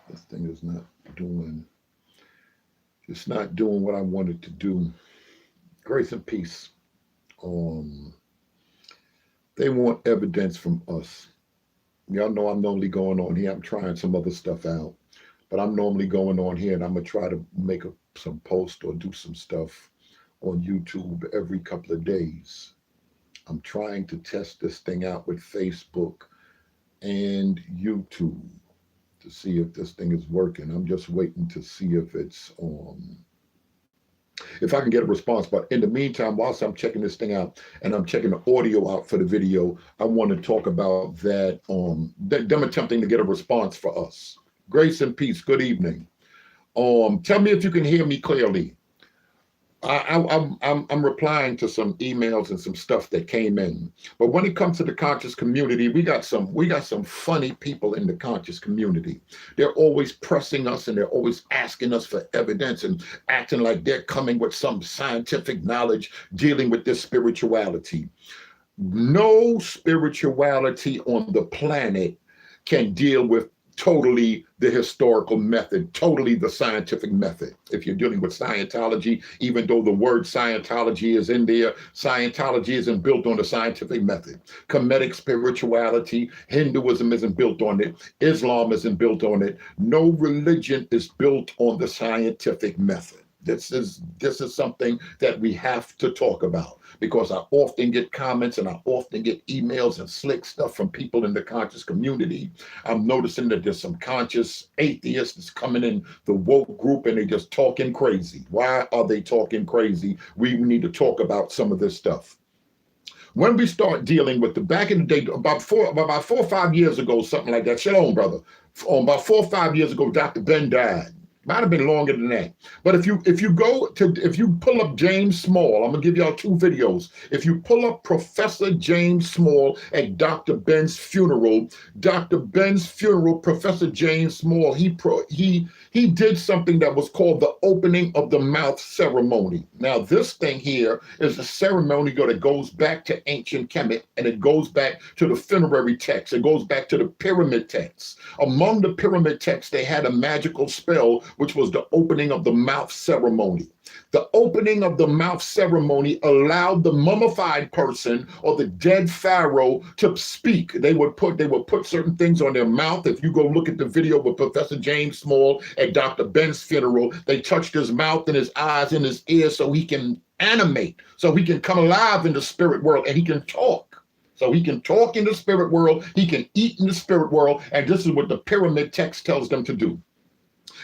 This thing is not doing, it's not doing what I wanted to do. Grace and peace. Um, they want evidence from us. Y'all know I'm normally going on here. I'm trying some other stuff out, but I'm normally going on here and I'm gonna try to make some post or do some stuff on YouTube every couple of days. I'm trying to test this thing out with Facebook and YouTube to see if this thing is working. I'm just waiting to see if I can get a response. But in the meantime, whilst I'm checking this thing out and I'm checking the audio out for the video, I want to talk about that them attempting to get a response for us. Grace and peace. Good evening. Tell me if you can hear me clearly. I'm replying to some emails and some stuff that came in. But when it comes to the conscious community, we got some funny people in the conscious community. They're always pressing us and they're always asking us for evidence and acting like they're coming with some scientific knowledge dealing with this spirituality. No spirituality on the planet can deal with totally the historical method, totally the scientific method. If you're dealing with Scientology, even though the word Scientology is in there, Scientology isn't built on the scientific method. Kemetic spirituality, Hinduism isn't built on it. Islam isn't built on it. No religion is built on the scientific method. This is something that we have to talk about, because I often get comments and I often get emails and slick stuff from people in the conscious community. I'm noticing that there's some conscious atheists that's coming in the woke group and they just talking crazy. Why are they talking crazy? We need to talk about some of this stuff. When we start dealing with back in the day, about 4 or 5 years ago, something like that. Shalom, brother. About 4 or 5 years ago, Dr. Ben died. Might have been longer than that. But if you pull up James Small, I'm gonna give y'all 2 videos. If you pull up Professor James Small at Dr. Ben's funeral, Professor James Small, he did something that was called the opening of the mouth ceremony. Now, this thing here is a ceremony that goes back to ancient Kemet, and it goes back to the funerary text. It goes back to the pyramid texts. Among the pyramid texts, they had a magical spell, which was the opening of the mouth ceremony. The opening of the mouth ceremony allowed the mummified person or the dead pharaoh to speak. They would put certain things on their mouth. If you go look at the video with Professor James Small at Dr. Ben's funeral, they touched his mouth and his eyes and his ears so he can animate, so he can come alive in the spirit world, and he can talk. So he can talk in the spirit world, he can eat in the spirit world, and this is what the pyramid text tells them to do.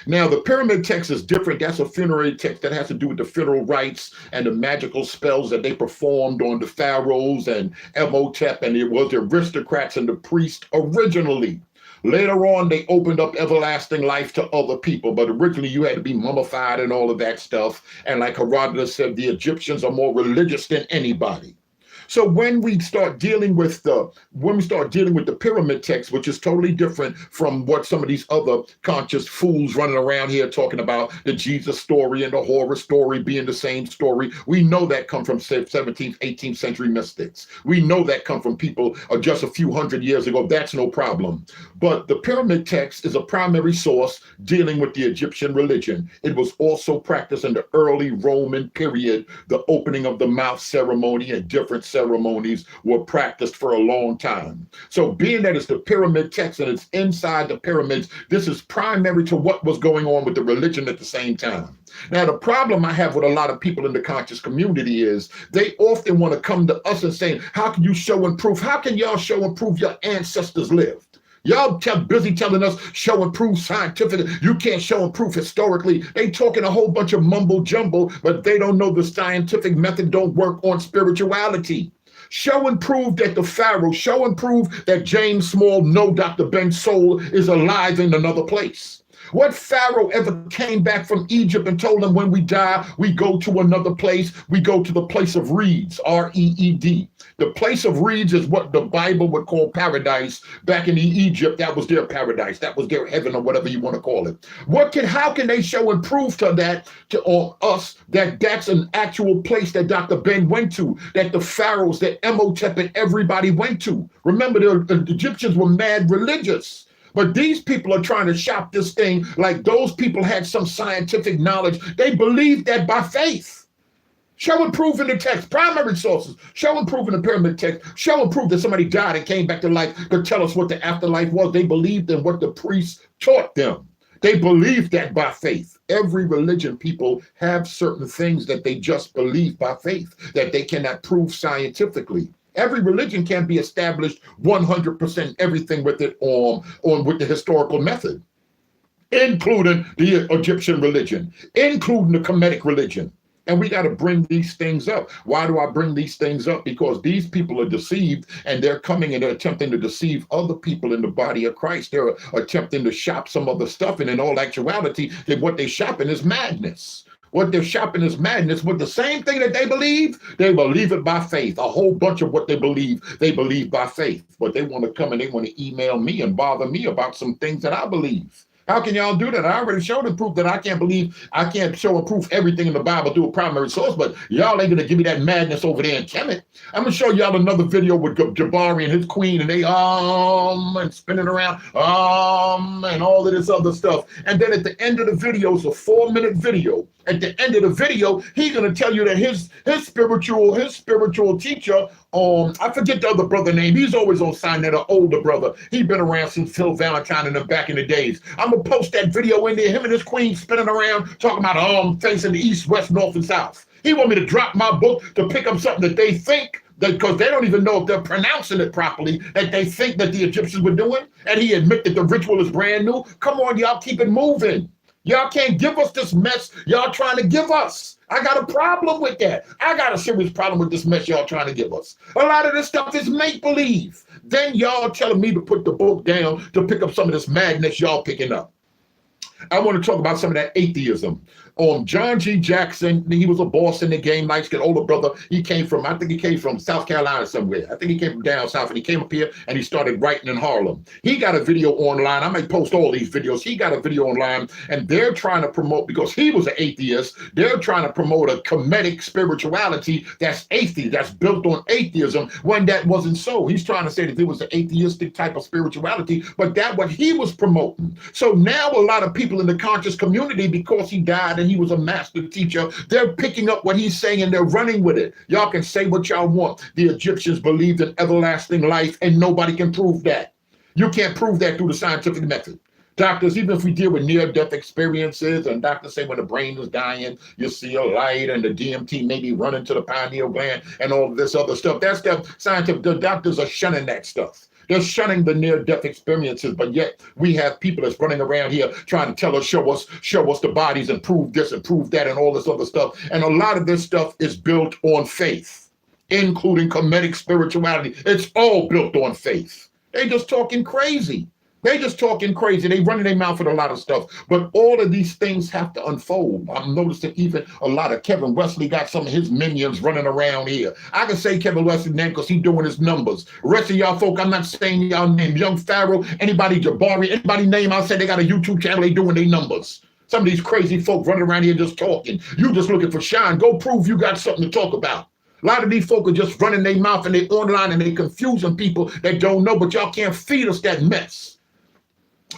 Now, the pyramid text is different. That's a funerary text that has to do with the funeral rites and the magical spells that they performed on the pharaohs and Emotep, and it was the aristocrats and the priests originally. Later on, they opened up everlasting life to other people, but originally you had to be mummified and all of that stuff. And like Herodotus said, the Egyptians are more religious than anybody. So when we start dealing with the pyramid text, which is totally different from what some of these other conscious fools running around here talking about, the Jesus story and the horror story being the same story, we know that come from 17th, 18th century mystics. We know that come from people just a few hundred years ago. That's no problem. But the pyramid text is a primary source dealing with the Egyptian religion. It was also practiced in the early Roman period. The opening of the mouth ceremony and different ceremonies were practiced for a long time. So being that it's the pyramid text and it's inside the pyramids, this is primary to what was going on with the religion at the same time. Now, the problem I have with a lot of people in the conscious community is they often want to come to us and say, how can you show and prove? How can y'all show and prove your ancestors lived? Y'all busy telling us show and prove scientifically. You can't show and prove historically. They talking a whole bunch of mumbo jumbo, but they don't know the scientific method don't work on spirituality. Show and prove that the pharaoh, show and prove that James Small know Dr. Ben's soul is alive in another place. What pharaoh ever came back from Egypt and told them when we die, we go to another place? We go to the place of reeds, R-E-E-D. The place of reeds is what the Bible would call paradise. Back in Egypt, that was their paradise. That was their heaven or whatever you want to call it. How can they show and prove to us that that's an actual place that Dr. Ben went to, that the pharaohs, that Emotep and everybody went to? Remember, the Egyptians were mad religious. But these people are trying to shop this thing like those people had some scientific knowledge. They believed that by faith. Show and prove in the text, primary sources. Show and prove in the pyramid text. Show and prove that somebody died and came back to life to tell us what the afterlife was. They believed in what the priests taught them. They believed that by faith. Every religion, people have certain things that they just believe by faith, that they cannot prove scientifically. Every religion can be established 100% everything with it with the historical method, including the Egyptian religion, including the Kemetic religion. And we got to bring these things up. Why do I bring these things up? Because these people are deceived, and they're coming and they're attempting to deceive other people in the body of Christ. They're attempting to shop some other stuff, and in all actuality, what they're shopping is madness. What they're shopping is madness. With the same thing that they believe it by faith. A whole bunch of what they believe by faith. But they want to come and they want to email me and bother me about some things that I believe. How can y'all do that? I already showed and proved that I can't show and prove everything in the Bible through a primary source, but y'all ain't gonna give me that madness over there in Kemet. I'm gonna show y'all another video with Jabari and his queen, and they and spinning around, and all of this other stuff. And then at the end of the video, it's a 4-minute video. At the end of the video, he's gonna tell you that his spiritual teacher, I forget the other brother name. He's always on sign that an older brother. He's been around since Phil Valentine and them back in the days. I'm gonna post that video in there, him and his queen spinning around, talking about facing the east, west, north, and south. He want me to drop my book to pick up something that they think, because they don't even know if they're pronouncing it properly, that they think that the Egyptians were doing, and he admit that the ritual is brand new. Come on, y'all, keep it moving. Y'all can't give us this mess y'all trying to give us. I got a problem with that. I got a serious problem with this mess y'all trying to give us. A lot of this stuff is make-believe. Then y'all telling me to put the book down to pick up some of this madness y'all picking up. I want to talk about some of that atheism. John G. Jackson, he was a boss in the game, nice kid, older brother. I think he came from South Carolina somewhere. I think he came from down south, and he came up here and he started writing in Harlem. He got a video online. I might post all these videos. He got a video online, and they're trying to promote, because he was an atheist, they're trying to promote a Kemetic spirituality that's atheist, that's built on atheism, when that wasn't so. He's trying to say that there was an atheistic type of spirituality, but that's what he was promoting. So now a lot of people in the conscious community, because he died and he was a master teacher, they're picking up what he's saying and they're running with it. Y'all can say what y'all want. The Egyptians believed in everlasting life, and nobody can prove that. You can't prove that through the scientific method. Doctors, even if we deal with near-death experiences, and doctors say when the brain is dying, you see a light and the DMT may be running to the pineal gland and all this other stuff. That stuff, scientific, the doctors are shunning that stuff. They're shunning the near-death experiences, but yet we have people that's running around here trying to tell us, show us the bodies and prove this and prove that and all this other stuff. And a lot of this stuff is built on faith, including Kemetic spirituality. It's all built on faith. They just talking crazy. They running their mouth with a lot of stuff. But all of these things have to unfold. I'm noticing even a lot of Kevin Wesley got some of his minions running around here. I can say Kevin Wesley's name because he's doing his numbers. Rest of y'all folk, I'm not saying y'all name. Young Pharaoh, anybody, Jabari, anybody name, I'll say they got a YouTube channel, they doing their numbers. Some of these crazy folk running around here just talking. You just looking for shine. Go prove you got something to talk about. A lot of these folk are just running their mouth and they online and they confusing people that don't know, but y'all can't feed us that mess.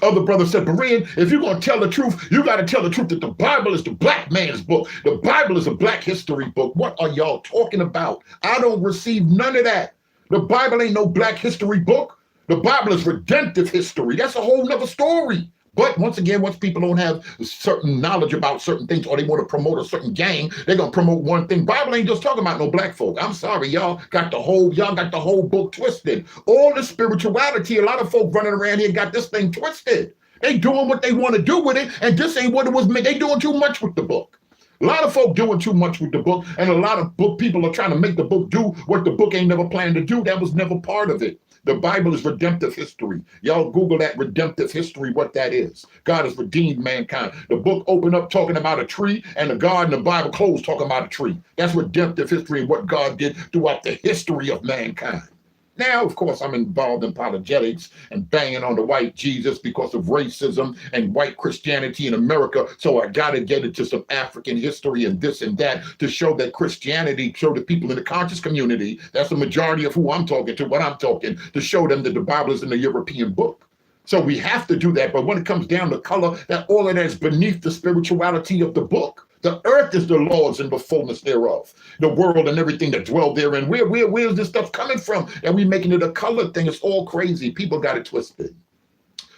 Other brother said, Berean, if you're going to tell the truth, you got to tell the truth that the Bible is the black man's book. The Bible is a black history book. What are y'all talking about? I don't receive none of that. The Bible ain't no black history book. The Bible is redemptive history. That's a whole nother story. But once again, once people don't have certain knowledge about certain things, or they want to promote a certain gang, they're going to promote one thing. Bible ain't just talking about no black folk. I'm sorry, y'all got the whole book twisted. All the spirituality, a lot of folk running around here got this thing twisted. They doing what they want to do with it, and this ain't what it was meant. They doing too much with the book. A lot of folk doing too much with the book, and a lot of book people are trying to make the book do what the book ain't never planned to do. That was never part of it. The Bible is redemptive history. Y'all Google that redemptive history, what that is. God has redeemed mankind. The book opened up talking about a tree, and the God in the Bible closed talking about a tree. That's redemptive history and what God did throughout the history of mankind. Now, of course, I'm involved in apologetics and banging on the white Jesus because of racism and white Christianity in America. So I got to get into some African history and this and that to show that Christianity, show the people in the conscious community, that's the majority of who I'm talking to, what I'm talking, to show them that the Bible is in the European book. So we have to do that. But when it comes down to color, that all of that is beneath the spirituality of the book. The earth is the Lord's and the fullness thereof. The world and everything that dwell therein. Where's this stuff coming from? And we making it a color thing. It's all crazy. People got it twisted.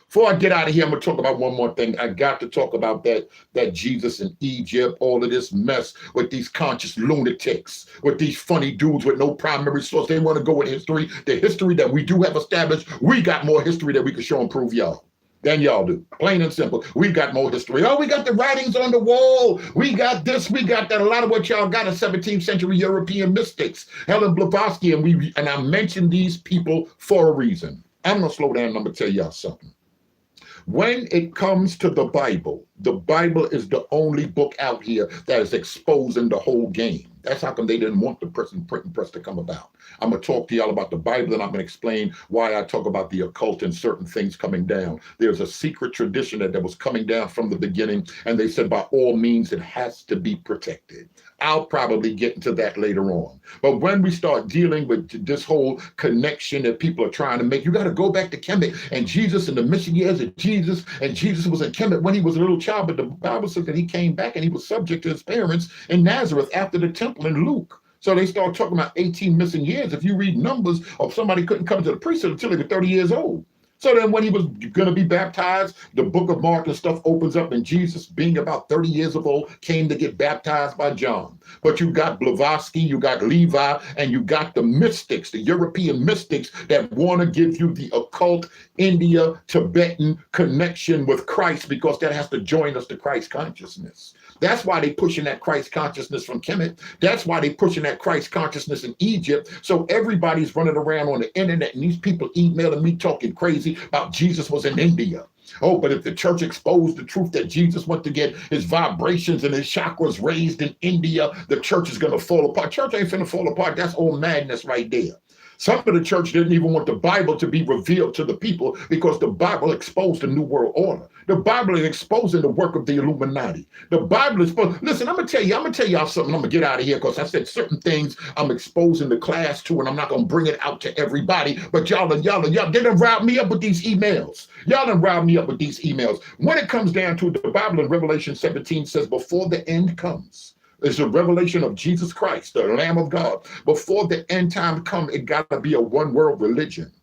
Before I get out of here, I'm going to talk about one more thing. I got to talk about that Jesus in Egypt, all of this mess with these conscious lunatics, with these funny dudes with no primary source. They want to go with history. The history that we do have established, we got more history that we can show and prove y'all than y'all do. Plain and simple. We got more history. Oh, we got the writings on the wall. We got this, we got that. A lot of what y'all got is 17th century European mystics. Helen Blavatsky, and I mentioned these people for a reason. I'm going to slow down and I'm going to tell y'all something. When it comes to the Bible is the only book out here that is exposing the whole game. That's how come they didn't want the print and press to come about. I'm going to talk to y'all about the Bible, and I'm going to explain why I talk about the occult and certain things coming down. There's a secret tradition that was coming down from the beginning, and they said by all means it has to be protected. I'll probably get into that later on. But when we start dealing with this whole connection that people are trying to make, you got to go back to Kemet and Jesus in the mission years of Jesus, and Jesus was in Kemet when he was a little child, but the Bible says that he came back and he was subject to his parents in Nazareth after the temple in Luke. So they start talking about 18 missing years. If you read Numbers, of somebody couldn't come to the priesthood until they were 30 years old. So then when he was going to be baptized, the book of Mark and stuff opens up, and Jesus, being about 30 years of old, came to get baptized by John. But you got Blavatsky, you got Levi, and you got the mystics, the European mystics that want to give you the occult, India, Tibetan connection with Christ, because that has to join us to Christ consciousness. That's why they pushing that Christ consciousness from Kemet. That's why they pushing that Christ consciousness in Egypt. So everybody's running around on the internet, and these people emailing me talking crazy about Jesus was in India. Oh, but if the church exposed the truth that Jesus went to get his vibrations and his chakras raised in India, the church is going to fall apart. Church ain't finna fall apart. That's all madness right there. Some of the church didn't even want the Bible to be revealed to the people because the Bible exposed the New World Order. The Bible is exposing the work of the Illuminati. The Bible is supposed, listen, I'm gonna tell y'all something. I'm gonna get out of here because I said certain things I'm exposing the class to, and I'm not gonna bring it out to everybody. But y'all they done riled me up with these emails. Y'all done riled me up with these emails. When it comes down to it, the Bible in Revelation 17 says, before the end comes, it's a revelation of Jesus Christ, the Lamb of God. Before the end time come, it got to be a one world religion.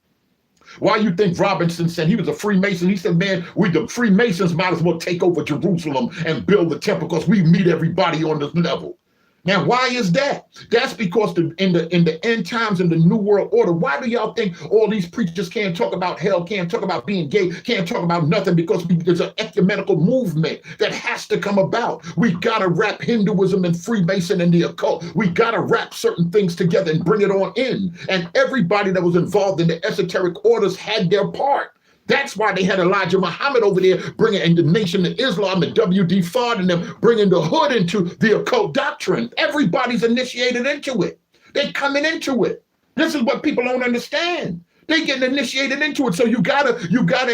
Why you think Robinson said he was a Freemason? He said, man, we the Freemasons might as well take over Jerusalem and build the temple because we meet everybody on this level. Now, why is that? That's because in the end times, in the New World Order, why do y'all think all these preachers can't talk about hell, can't talk about being gay, can't talk about nothing? Because there's an ecumenical movement that has to come about. We got to wrap Hinduism and Freemason and the occult. We got to wrap certain things together and bring it on in. And everybody that was involved in the esoteric orders had their part. That's why they had Elijah Muhammad over there bringing in the Nation of Islam, the W.D. Fard and them, bringing the hood into the occult doctrine. Everybody's initiated into it. They're coming into it. This is what people don't understand. They getting initiated into it. So you gotta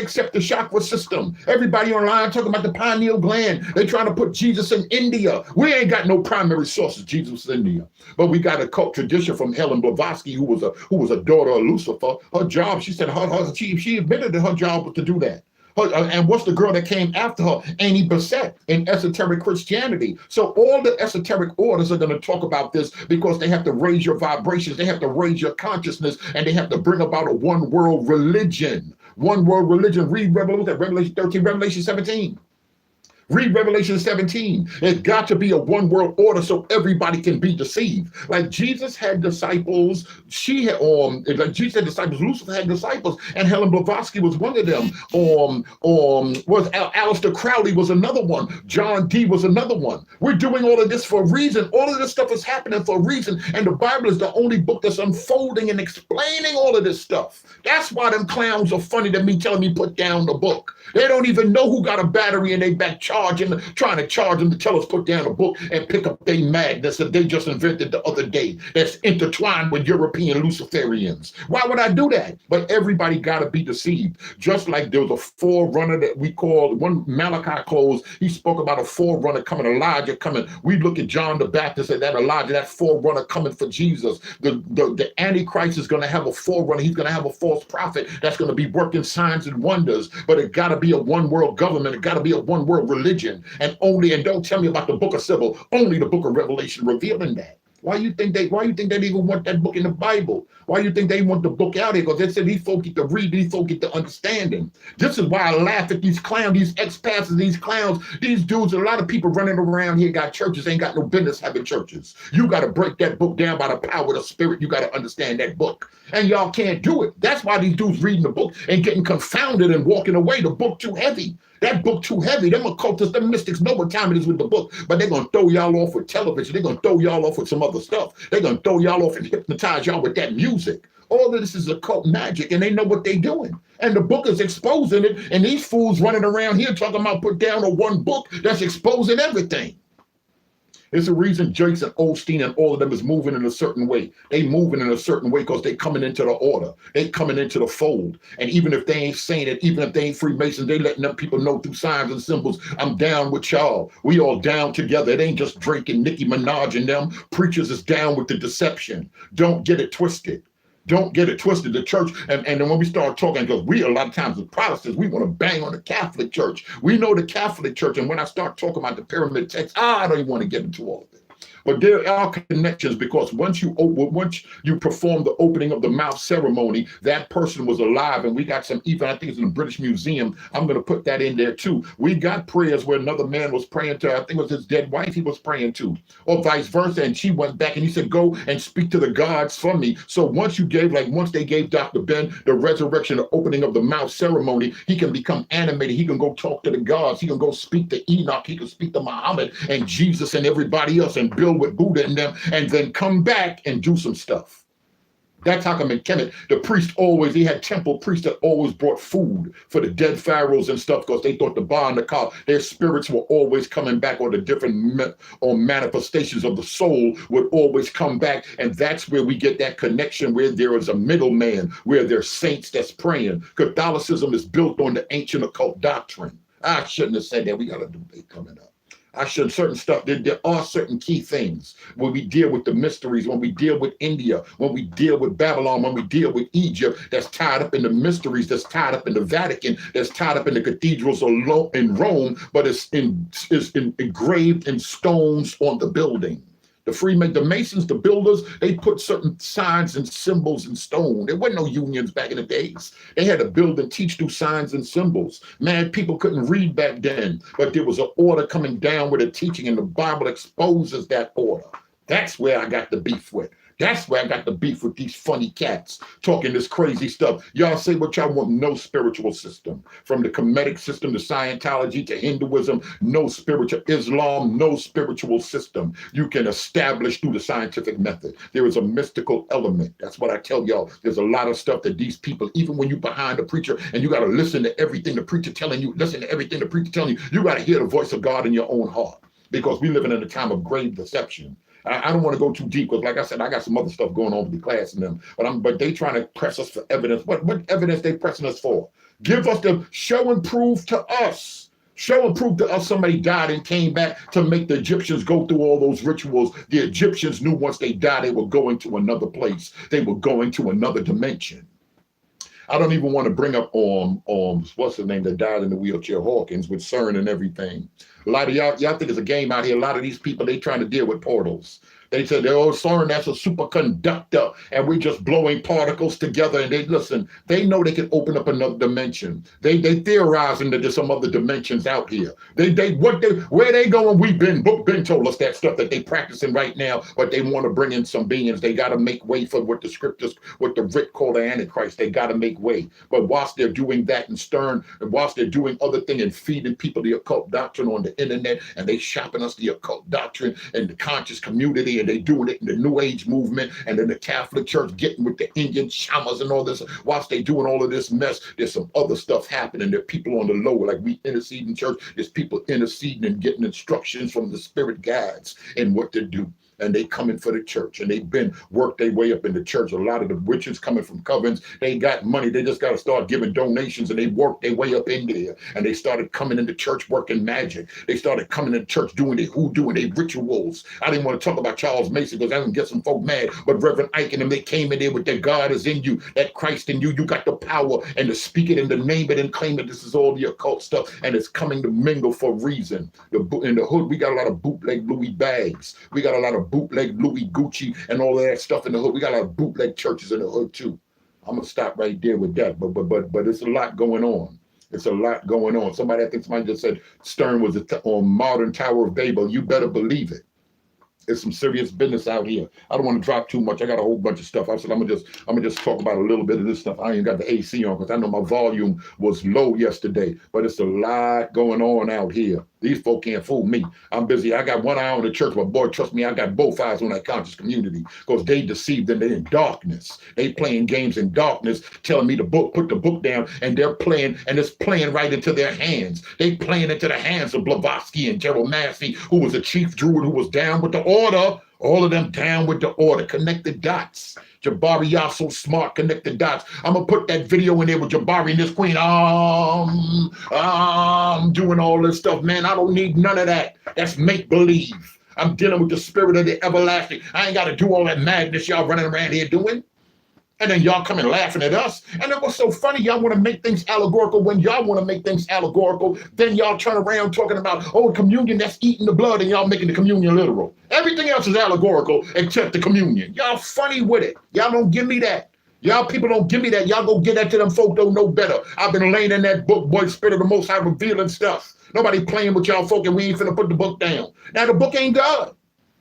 accept the chakra system. Everybody online talking about the pineal gland. They trying to put Jesus in India. We ain't got no primary sources. Jesus was in India. But we got a cult tradition from Helen Blavatsky, who was a daughter of Lucifer. Her job, she said, she admitted that her job was to do that. And what's the girl that came after her? Annie Besant in esoteric Christianity. So all the esoteric orders are going to talk about this because they have to raise your vibrations, they have to raise your consciousness, and they have to bring about a one world religion. One world religion. Read Revelation 13, Revelation 17. Read Revelation 17. It's got to be a one world order so everybody can be deceived. Like Jesus had disciples, Jesus had disciples, Lucifer had disciples, and Helen Blavatsky was one of them. Was Aleister Crowley was another one. John Dee was another one. We're doing all of this for a reason. All of this stuff is happening for a reason, and the Bible is the only book that's unfolding and explaining all of this stuff. That's why them clowns are funny to me telling me put down the book. They don't even know who got a battery in their back charging trying to charge them to tell us put down a book and pick up their madness that they just invented the other day that's intertwined with European Luciferians. Why would I do that? But everybody got to be deceived. Just like there was a forerunner that we called, when Malachi closed, he spoke about a forerunner coming, Elijah coming. We look at John the Baptist and that Elijah, that forerunner coming for Jesus. The Antichrist is going to have a forerunner. He's going to have a false prophet that's going to be working signs and wonders. But it got to be a one world government. It got to be a one world religion. And don't tell me about the book of Sybil, only the book of Revelation revealing that. Why you think they even want that book in the Bible? Why you think they want the book out here? Because they said these folk get to read, these folk get to understanding. This is why I laugh at these clowns, these ex-pastors, these clowns, these dudes. A lot of people running around here got churches, ain't got no business having churches. You got to break that book down by the power of the Spirit. You got to understand that book. And y'all can't do it. That's why these dudes reading the book and getting confounded and walking away. The book too heavy. That book too heavy. Them occultists, them mystics know what time it is with the book, but they're going to throw y'all off with television. They're going to throw y'all off with some other stuff. They're going to throw y'all off and hypnotize y'all with that music. All of this is occult magic, and they know what they're doing. And the book is exposing it, and these fools running around here talking about put down a one book that's exposing everything. It's the reason Jakes and Osteen and all of them is moving in a certain way. They moving in a certain way because they coming into the order. They coming into the fold. And even if they ain't saying it, even if they ain't Freemasons, they letting them people know through signs and symbols, I'm down with y'all. We all down together. It ain't just Drake and Nicki Minaj and them. Preachers is down with the deception. Don't get it twisted. Don't get it twisted. The church, and then when we start talking, because we a lot of times as Protestants, we want to bang on the Catholic Church. We know the Catholic Church, and when I start talking about the pyramid text, I don't even want to get into all of it. But there are connections, because once you perform the opening of the mouth ceremony, that person was alive. And we got some, even I think it's in the British Museum, I'm going to put that in there too. We got prayers where another man was praying to, I think it was his dead wife he was praying to, or vice versa. And she went back and he said, go and speak to the gods for me. So once they gave Dr. Ben the resurrection, the opening of the mouth ceremony, he can become animated. He can go talk to the gods. He can go speak to Enoch. He can speak to Muhammad and Jesus and everybody else and build with Buddha in them, and then come back and do some stuff. That's how come in Kemet, the priest always, he had temple priests that always brought food for the dead pharaohs and stuff, because they thought the Ba and the Ka, their spirits were always coming back, or the different manifestations of the soul would always come back. And that's where we get that connection, where there is a middleman, where there's saints that's praying. Catholicism is built on the ancient occult doctrine. I shouldn't have said that. We got a debate coming up. Certain stuff. There are certain key things when we deal with the mysteries, when we deal with India, when we deal with Babylon, when we deal with Egypt, that's tied up in the mysteries, that's tied up in the Vatican, that's tied up in the cathedrals in Rome, but it's engraved in stones on the building. The Masons, the builders, they put certain signs and symbols in stone. There weren't no unions back in the days. They had to build and teach through signs and symbols. Man, people couldn't read back then, but there was an order coming down with a teaching, and the Bible exposes that order. That's where I got the beef with. That's where I got the beef with these funny cats talking this crazy stuff. Y'all say what y'all want, no spiritual system. From the Kemetic system to Scientology to Hinduism, no spiritual, Islam, no spiritual system you can establish through the scientific method. There is a mystical element. That's what I tell y'all. There's a lot of stuff that these people, even when you behind the preacher and you got to listen to everything the preacher telling you, you got to hear the voice of God in your own heart, because we living in a time of grave deception. I don't want to go too deep, because like I said, I got some other stuff going on with the class and them, but they trying to press us for evidence. What evidence they pressing us for? Give us the show and prove to us. Show and prove to us somebody died and came back to make the Egyptians go through all those rituals. The Egyptians knew once they died, they were going to another place. They were going to another dimension. I don't even want to bring up what's the name that died in the wheelchair, Hawkins, with CERN and everything. A lot of y'all think it's a game out here. A lot of these people, they trying to deal with portals. They said, oh, CERN, that's a superconductor, and we're just blowing particles together. And they know they can open up another dimension. They theorizing that there's some other dimensions out here. Where they going? Ben told us that stuff that they practicing right now, but they want to bring in some beings. They got to make way for what the scriptures, what the writ called the Antichrist. They got to make way. But whilst they're doing that and Stern, and whilst they're doing other things and feeding people the occult doctrine on the internet, and they shopping us the occult doctrine and the conscious community and they doing it in the New Age movement, and then the Catholic Church getting with the Indian shamas and all this. Whilst they doing all of this mess, there's some other stuff happening. There are people on the low, like we intercede in church. There's people interceding and getting instructions from the spirit guides and what to do. And they coming for the church, and they've been worked their way up in the church. A lot of the witches coming from covens, they got money. They just got to start giving donations, and they worked their way up in there. And they started coming into church working magic. They started coming into church doing their hoodoo and their rituals. I didn't want to talk about Charles Mason because I didn't get some folk mad. But Reverend Ike and them, they came in there with that God is in you, that Christ in you. You got the power and to speak it and to name it and claim it. This is all the occult stuff, and it's coming to mingle for a reason. In the hood, we got a lot of bootleg Louis bags. We got a lot of bootleg Louis Gucci and all of that stuff in the hood. We got a lot of bootleg churches in the hood too. I'm gonna stop right there with that. But it's a lot going on. It's a lot going on. I think somebody just said Stern was on modern Tower of Babel. You better believe it. It's some serious business out here. I don't want to drop too much. I got a whole bunch of stuff. I said I'm gonna just talk about a little bit of this stuff. I ain't got the AC on because I know my volume was low yesterday. But it's a lot going on out here. These folk can't fool me. I'm busy. I got one eye on the church, but boy, trust me, I got both eyes on that conscious community because they deceived and they're in darkness. They playing games in darkness, telling me to put the book down, and they're playing, and it's playing right into their hands. They playing into the hands of Blavatsky and Gerald Massey, who was a chief druid who was down with the order. All of them down with the order. Connect the dots. Jabari, y'all so smart. Connect the dots. I'm going to put that video in there with Jabari and this queen. Doing all this stuff, man. I don't need none of that. That's make-believe. I'm dealing with the spirit of the everlasting. I ain't got to do all that madness y'all running around here doing. And then y'all coming laughing at us. And then what's so funny, y'all want to make things allegorical. When y'all want to make things allegorical, then y'all turn around talking about, oh, communion, that's eating the blood, and y'all making the communion literal. Everything else is allegorical except the communion. Y'all funny with it. Y'all don't give me that. Y'all people don't give me that. Y'all go get that to them folk don't know better. I've been laying in that book, boy, Spirit of the Most High, revealing stuff. Nobody playing with y'all folk, and we ain't finna put the book down. Now, the book ain't God,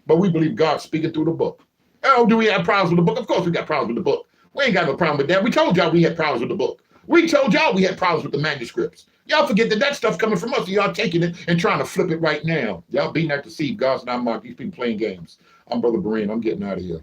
but we believe God's speaking through the book. Oh, do we have problems with the book? Of course we got problems with the book. We ain't got no problem with that. We told y'all we had problems with the book. We told y'all we had problems with the manuscripts. Y'all forget that stuff coming from us, and y'all taking it and trying to flip it right now. Y'all being that deceived. God's not mocked. These people playing games. I'm Brother Berean. I'm getting out of here.